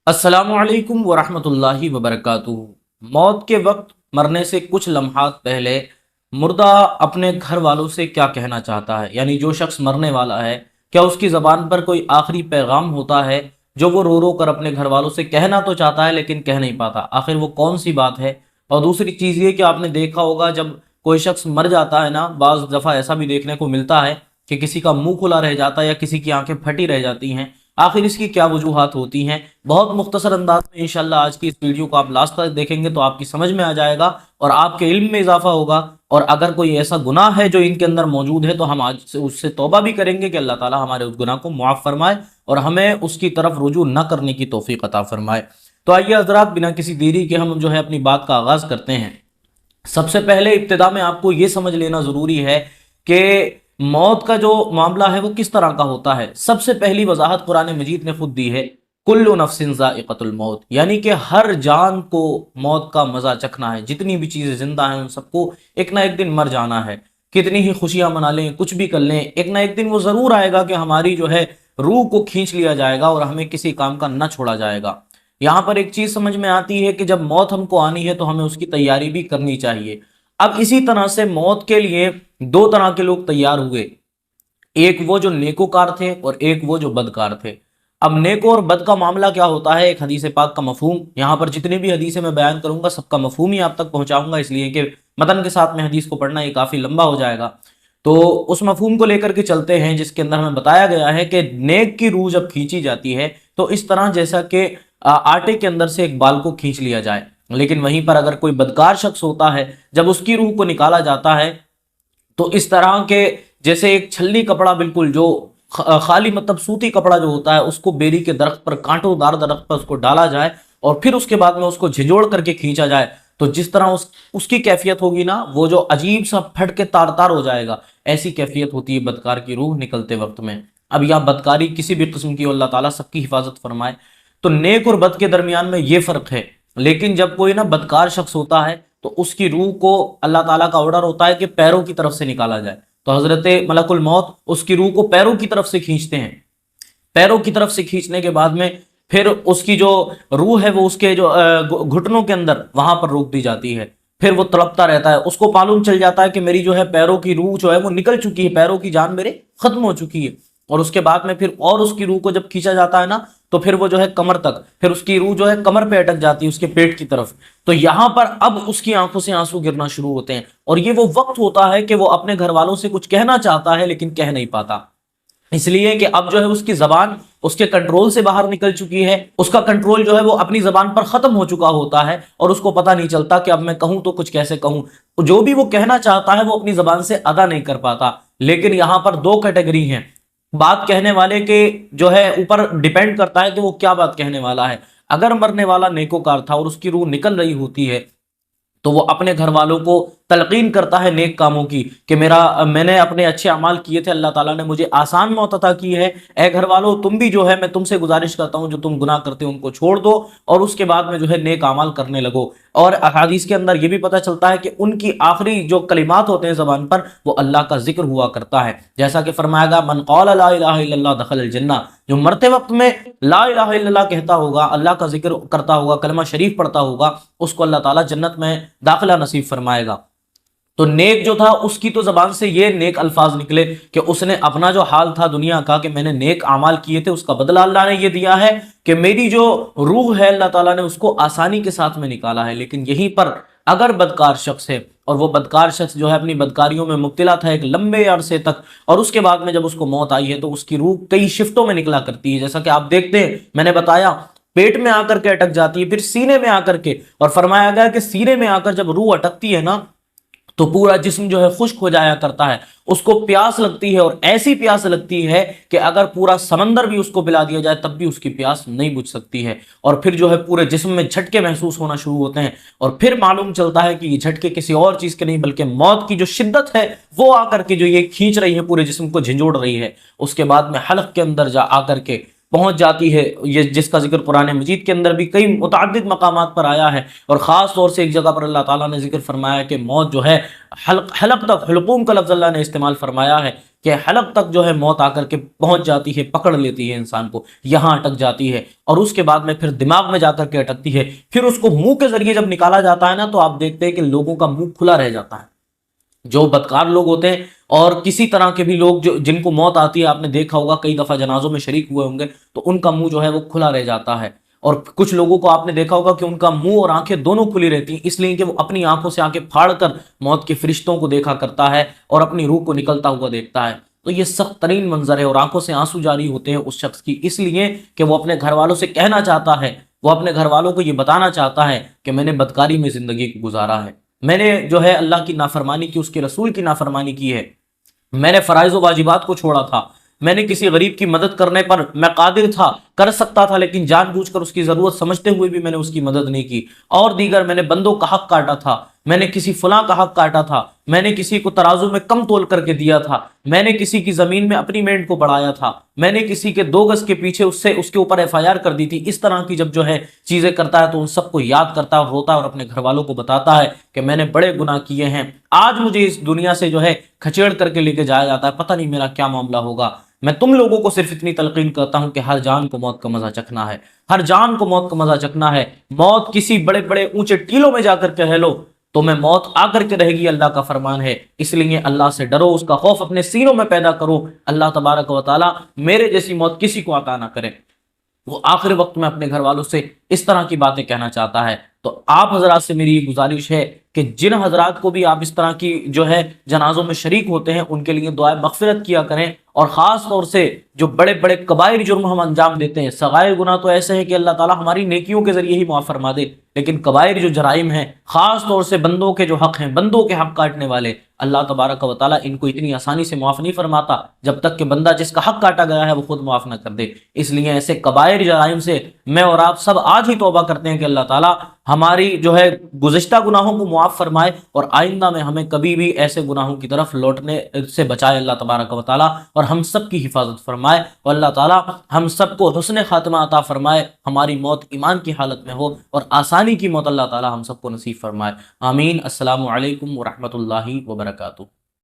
अस्सलामु अलैकुम वरहमतुल्लाहि वबरकातुहू। मौत के वक्त मरने से कुछ लम्हात पहले मुर्दा अपने घर वालों से क्या कहना चाहता है, यानी जो शख्स मरने वाला है, क्या उसकी ज़बान पर कोई आखिरी पैगाम होता है जो वो रो रो कर अपने घर वालों से कहना तो चाहता है लेकिन कह नहीं पाता। आखिर वो कौन सी बात है। और दूसरी चीज़ ये कि आपने देखा होगा जब कोई शख्स मर जाता है ना, बाज़ दफ़ा ऐसा भी देखने को मिलता है कि किसी का मुंह खुला रह जाता है या किसी की आंखें फटी रह जाती हैं। आखिर इसकी क्या वजूहात होती हैं, बहुत मुख्तसर अंदाज में इंशाल्लाह आज की इस वीडियो को आप लास्ट तक देखेंगे तो आपकी समझ में आ जाएगा और आपके इल्म में इजाफा होगा। और अगर कोई ऐसा गुनाह है जो इनके अंदर मौजूद है तो हम आज से उससे तौबा भी करेंगे कि अल्लाह ताला हमारे उस गुनाह को मुआफ़ फरमाए और हमें उसकी तरफ रुजू न करने की तौफीक अता फरमाए। तो आइए हज़रात, बिना किसी देरी के हम जो है अपनी बात का आगाज़ करते हैं। सबसे पहले इब्तिदा में आपको ये समझ लेना ज़रूरी है कि मौत का जो मामला है वो किस तरह का होता है। सबसे पहली वजाहत कुरान मजीद ने खुद दी है, कुल्लु नफ्सिन ज़ाइक़तुल मौत, यानी कि हर जान को मौत का मज़ा चखना है। जितनी भी चीज़ें जिंदा हैं उन सबको एक ना एक दिन मर जाना है। कितनी ही खुशियां मना लें, कुछ भी कर लें, एक ना एक दिन वो ज़रूर आएगा कि हमारी जो है रूह को खींच लिया जाएगा और हमें किसी काम का न छोड़ा जाएगा। यहाँ पर एक चीज़ समझ में आती है कि जब मौत हमको आनी है तो हमें उसकी तैयारी भी करनी चाहिए। अब इसी तरह से मौत के लिए दो तरह के लोग तैयार हुए, एक वो जो नेकोकार थे और एक वो जो बदकार थे। अब नेको और बद का मामला क्या होता है, एक हदीस पाक का मफहूम, यहाँ पर जितनी भी हदीसें मैं बयान करूंगा सबका मफहूम ही आप तक पहुंचाऊंगा, इसलिए कि मतन के साथ में हदीस को पढ़ना ये काफ़ी लंबा हो जाएगा। तो उस मफहूम को लेकर के चलते हैं जिसके अंदर हमें बताया गया है कि नेक की रूह जब खींची जाती है तो इस तरह जैसा कि आटे के अंदर से एक बाल को खींच लिया जाए। लेकिन वहीं पर अगर कोई बदकार शख्स होता है, जब उसकी रूह को निकाला जाता है तो इस तरह के जैसे एक छल्ली कपड़ा, बिल्कुल जो खाली मतलब सूती कपड़ा जो होता है उसको बेरी के दरख्त पर, कांटोदार दरख्त पर उसको डाला जाए और फिर उसके बाद में उसको झिझोड़ करके खींचा जाए, तो जिस तरह उसकी कैफियत होगी ना, वो जो अजीब सा फट के तार तार हो जाएगा, ऐसी कैफियत होती है बदकार की रूह निकलते वक्त में। अब यह बदकारी किसी भी किस्म की, अल्लाह ताला सबकी हिफाजत फरमाए। तो नेक और बद के दरमियान में ये फर्क है। लेकिन जब कोई ना बदकार शख्स होता है तो उसकी रूह को अल्लाह ताला का ऑर्डर होता है कि पैरों की तरफ से निकाला जाए। तो हजरत मलकुल मौत उसकी रूह को पैरों की तरफ से खींचते हैं। पैरों की तरफ से खींचने के बाद में फिर उसकी जो रूह है वो उसके जो घुटनों के अंदर वहां पर रोक दी जाती है। फिर वो तड़पता रहता है, उसको मालूम चल जाता है कि मेरी जो है पैरों की रूह जो है वो निकल चुकी है, पैरों की जान मेरे खत्म हो चुकी है। और उसके बाद में फिर और उसकी रूह को जब खींचा जाता है ना, तो फिर वो जो है कमर तक, फिर उसकी रूह जो है कमर पे अटक जाती है, उसके पेट की तरफ। तो यहां पर अब उसकी आंखों से आंसू गिरना शुरू होते हैं और ये वो वक्त होता है कि वो अपने घर वालों से कुछ कहना चाहता है लेकिन कह नहीं पाता, इसलिए कि अब जो है उसकी जबान उसके कंट्रोल से बाहर निकल चुकी है। उसका कंट्रोल जो है वो अपनी जबान पर खत्म हो चुका होता है और उसको पता नहीं चलता कि अब मैं कहूं तो कुछ कैसे कहूं। जो भी वो कहना चाहता है वो अपनी जबान से अदा नहीं कर पाता। लेकिन यहां पर दो कैटेगरी हैं। बात कहने वाले के जो है ऊपर डिपेंड करता है कि वो क्या बात कहने वाला है। अगर मरने वाला नेकोकार था और उसकी रूह निकल रही होती है तो वो अपने घर वालों को तलकीन करता है नेक कामों की कि मैंने अपने अच्छे अमाल किए थे, अल्लाह ताला ने मुझे आसान मौत अता की है। ए घर वालों, तुम भी जो है, मैं तुमसे गुजारिश करता हूं जो तुम गुनाह करते हो उनको छोड़ दो और उसके बाद में जो है नेक अमाल करने लगो। और अहादीस के अंदर ये भी पता चलता है कि उनकी आखिरी जो कलिमात होते हैं जबान पर वो अल्लाह का जिक्र हुआ करता है। जैसा कि फरमाया गया, मन क़ाला ला इलाहा इल्लल्लाह दखलल जन्नह, जो मरते वक्त में ला इलाहा इल्लल्लाह कहता होगा, अल्लाह का जिक्र करता होगा, कलमा शरीफ पढ़ता होगा, उसको अल्लाह ताला जन्नत में दाखिला नसीब फरमाएगा। तो नेक जो था उसकी तो जबान से ये नेक अल्फाज निकले कि उसने अपना जो हाल था दुनिया का कि मैंने नेक अमाल किए थे, उसका बदला अल्लाह ने ये दिया है कि मेरी जो रूह है अल्लाह ताला ने उसको आसानी के साथ में निकाला है। लेकिन यहीं पर अगर बदकार शख्स है और वो बदकार शख्स जो है अपनी बदकारियों में मुब्तला था एक लंबे अरसे तक, और उसके बाद में जब उसको मौत आई है तो उसकी रूह कई शिफ्टों में निकला करती है। जैसा कि आप देखते हैं, मैंने बताया पेट में आकर के अटक जाती है, फिर सीने में आकर के, और फरमाया गया कि सीने में आकर जब रूह अटकती है ना तो पूरा जिस्म जो है खुश्क हो जाया करता है, उसको प्यास लगती है और ऐसी प्यास लगती है कि अगर पूरा समंदर भी उसको पिला दिया जाए तब भी उसकी प्यास नहीं बुझ सकती है। और फिर जो है पूरे जिस्म में झटके महसूस होना शुरू होते हैं और फिर मालूम चलता है कि ये झटके किसी और चीज के नहीं बल्कि मौत की जो शिद्दत है वो आकर के जो ये खींच रही है, पूरे जिस्म को झंझोड़ रही है। उसके बाद में हलक के अंदर जा आकर के پہنچ جاتی ہے، یہ جس کا ذکر قرآن مجید کے اندر بھی کئی متعدد مقامات پر آیا ہے، اور خاص طور سے ایک جگہ پر اللہ تعالیٰ نے ذکر فرمایا کہ موت جو ہے حلق تک، حلقوم کا لفظ اللہ نے استعمال فرمایا ہے کہ حلق تک جو ہے موت آ کر کے پہنچ جاتی ہے، پکڑ لیتی ہے انسان کو، یہاں اٹک جاتی ہے، اور اس کے بعد میں پھر دماغ میں جا کر کے اٹکتی ہے، پھر اس کو منہ کے ذریعے جب نکالا جاتا ہے نا تو آپ دیکھتے ہیں کہ لوگوں کا منہ کھلا رہ جاتا ہے، جو بدکار لوگ ہوتے ہیں اور کسی طرح کے بھی لوگ جن کو موت آتی ہے، آپ نے دیکھا ہوگا کئی دفعہ جنازوں میں شریک ہوئے ہوں گے، تو ان کا منہ جو ہے وہ کھلا رہ جاتا ہے، اور کچھ لوگوں کو آپ نے دیکھا ہوگا کہ ان کا منہ اور آنکھیں دونوں کھلی رہتی ہیں، اس لیے کہ وہ اپنی آنکھوں سے آنکھیں پھاڑ کر موت کے فرشتوں کو دیکھا کرتا ہے اور اپنی روح کو نکلتا ہوا دیکھتا ہے۔ تو یہ سخت ترین منظر ہے، اور آنکھوں سے آنسو جاری ہوتے ہیں اس شخص کی، اس لیے کہ وہ اپنے گھر والوں سے کہنا چاہتا ہے، وہ اپنے گھر والوں کو یہ بتانا چاہتا ہے کہ میں نے بدکاری میں زندگی کو گزارا ہے، میں نے جو ہے اللہ کی نافرمانی کی، اس کے رسول کی نافرمانی کی ہے، میں نے فرائض و واجبات کو چھوڑا تھا، میں نے کسی غریب کی مدد کرنے پر میں قادر تھا، کر سکتا تھا، لیکن جان بوجھ کر اس کی ضرورت سمجھتے ہوئے بھی میں نے اس کی مدد نہیں کی، اور دیگر میں نے بندوں کا حق کاٹا تھا، میں نے کسی فلاں کا حق کاٹا تھا، میں نے کسی کو ترازو میں کم تول کر کے دیا تھا، میں نے کسی کی زمین میں اپنی مینڈ کو بڑھایا تھا، میں نے کسی کے 2 گز کے پیچھے اس کے اوپر FIR کر دی تھی۔ اس طرح کی جب جو ہے چیزیں کرتا ہے تو ان سب کو یاد کرتا ہے اور روتا ہے، اور اپنے گھر والوں کو بتاتا ہے کہ میں نے بڑے گناہ کیے ہیں، آج مجھے اس دنیا سے جو ہے کھچیڑ کر کے لے کے جایا جاتا ہے، پتہ نہیں میرا کیا معاملہ ہوگا۔ میں تم لوگوں کو صرف اتنی تلقین کرتا ہوں کہ ہر جان کو موت کا مزہ چکھنا ہے، ہر جان کو موت کا مزہ چکھنا ہے، موت کسی بڑے بڑے اونچے ٹیلوں میں جا کر کے رہ لو تو میں موت آ کر کے رہے گی، اللہ کا فرمان ہے، اس لیے اللہ سے ڈرو، اس کا خوف اپنے سینوں میں پیدا کرو، اللہ تبارک و تعالی میرے جیسی موت کسی کو عطا نہ کرے۔ وہ آخر وقت میں اپنے گھر والوں سے اس طرح کی باتیں کہنا چاہتا ہے۔ تو آپ حضرات سے میری یہ گزارش ہے کہ جن حضرات کو بھی آپ اس طرح کی جو ہے جنازوں میں شریک ہوتے ہیں ان کے لیے دعائے مغفرت کیا کریں، اور خاص طور سے جو بڑے بڑے کبائر جرم ہم انجام دیتے ہیں، صغائر گناہ تو ایسے ہے کہ اللہ تعالیٰ ہماری نیکیوں کے ذریعے ہی معاف فرما دے، لیکن کبائر جو جرائم ہیں، خاص طور سے بندوں کے جو حق ہیں، بندوں کے حق کاٹنے والے، اللہ تبارک و تعالیٰ ان کو اتنی آسانی سے معاف نہیں فرماتا جب تک کہ بندہ جس کا حق کاٹا گیا ہے وہ خود معاف نہ کر دے۔ اس لیے ایسے کبائر جرائم سے میں اور آپ سب آج ہی توبہ کرتے ہیں کہ اللہ تعالیٰ ہماری جو ہے گزشتہ گناہوں کو معاف فرمائے، اور آئندہ میں ہمیں کبھی بھی ایسے گناہوں کی طرف لوٹنے سے بچائے اللہ تبارک و تعالیٰ، اور ہم سب کی حفاظت فرمائے، اور اللہ تعالیٰ ہم سب کو حسن خاتمہ عطا فرمائے، ہماری موت ایمان کی حالت میں ہو، اور آسانی کی موت اللہ تعالیٰ ہم سب کو نصیب فرمائے۔ آمین۔ السلام علیکم ورحمۃ اللہ وبرکاتہ۔